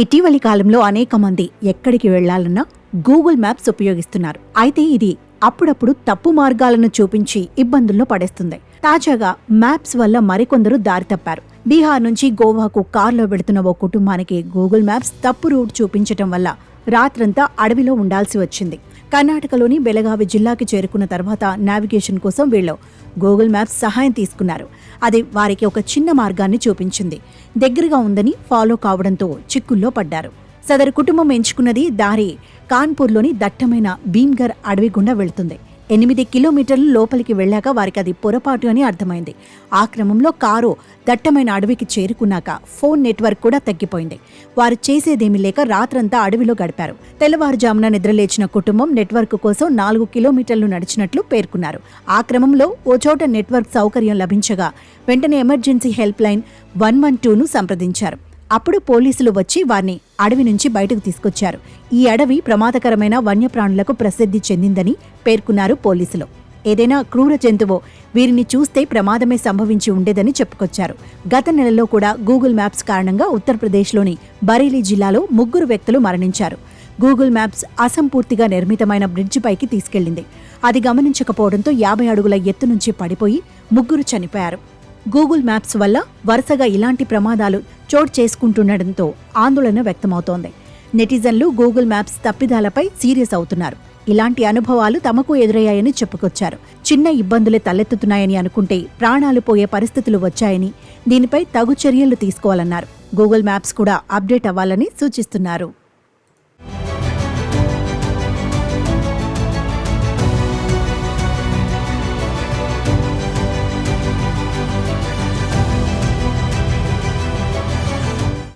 ఇటీవలి కాలంలో అనేక మంది ఎక్కడికి వెళ్లాలన్నా గూగుల్ మ్యాప్స్ ఉపయోగిస్తున్నారు. అయితే ఇది అప్పుడప్పుడు తప్పు మార్గాలను చూపించి ఇబ్బందుల్లో పడేస్తుంది. తాజాగా మ్యాప్స్ వల్ల మరికొందరు దారి తప్పారు. బీహార్ నుంచి గోవాకు కారులో వెళుతున్న ఓ కుటుంబానికి గూగుల్ మ్యాప్స్ తప్పు రూట్ చూపించటం వల్ల రాత్రంతా అడవిలో ఉండాల్సి వచ్చింది. కర్ణాటకలోని బెళగావి జిల్లాకి చేరుకున్న తర్వాత నావిగేషన్ కోసం వీళ్ళు గూగుల్ మ్యాప్స్ సహాయం తీసుకున్నారు. అది వారికి ఒక చిన్న మార్గాన్ని చూపించింది. దగ్గరగా ఉందని ఫాలో కావడంతో చిక్కుల్లో పడ్డారు. సదరు కుటుంబం ఎంచుకున్నది దారి కాన్పూర్లోని దట్టమైన భీమ్గర్ అడవి గుండా వెళుతుంది. 8 కిలోమీటర్లు లోపలికి వెళ్లాక వారికి అది పొరపాటు అని అర్థమైంది. ఆ క్రమంలో కారు దట్టమైన అడవికి చేరుకున్నాక ఫోన్ నెట్వర్క్ కూడా తగ్గిపోయింది. వారు చేసేదేమీ లేక రాత్రంతా అడవిలో గడిపారు. తెల్లవారుజామున నిద్రలేచిన కుటుంబం నెట్వర్క్ కోసం 4 కిలోమీటర్లు నడిచినట్లు పేర్కొన్నారు. ఆ క్రమంలో ఓ చోట నెట్వర్క్ సౌకర్యం లభించగా వెంటనే ఎమర్జెన్సీ హెల్ప్ లైన్ 112ను సంప్రదించారు. అప్పుడు పోలీసులు వచ్చి వారిని అడవి నుంచి బయటకు తీసుకొచ్చారు. ఈ అడవి ప్రమాదకరమైన వన్యప్రాణులకు ప్రసిద్ధి చెందిందని పేర్కొన్నారు పోలీసులు. ఏదైనా క్రూర జంతువు వీరిని చూస్తే ప్రమాదమే సంభవించి ఉండేదని చెప్పుకొచ్చారు. గత నెలలో కూడా గూగుల్ మ్యాప్స్ కారణంగా ఉత్తరప్రదేశ్లోని బరేలీ జిల్లాలో 3 వ్యక్తులు మరణించారు. గూగుల్ మ్యాప్స్ అసంపూర్తిగా నిర్మితమైన బ్రిడ్జి పైకి తీసుకెళ్లింది. అది గమనించకపోవడంతో 50 అడుగుల ఎత్తు నుంచి పడిపోయి 3 చనిపోయారు. గూగుల్ మ్యాప్స్ వల్ల వరుసగా ఇలాంటి ప్రమాదాలు చోటు చేసుకుంటుండటంతో ఆందోళన వ్యక్తమవుతోంది. నెటిజన్లు గూగుల్ మ్యాప్స్ తప్పిదాలపై సీరియస్ అవుతున్నారు. ఇలాంటి అనుభవాలు తమకు ఎదురయ్యాయని చెప్పుకొచ్చారు. చిన్న ఇబ్బందులే తలెత్తుతున్నాయని అనుకుంటే ప్రాణాలు పోయే పరిస్థితులు వచ్చాయని, దీనిపై తగు చర్యలు తీసుకోవాలన్నారు. గూగుల్ మ్యాప్స్ కూడా అప్డేట్ అవ్వాలని సూచిస్తున్నారు.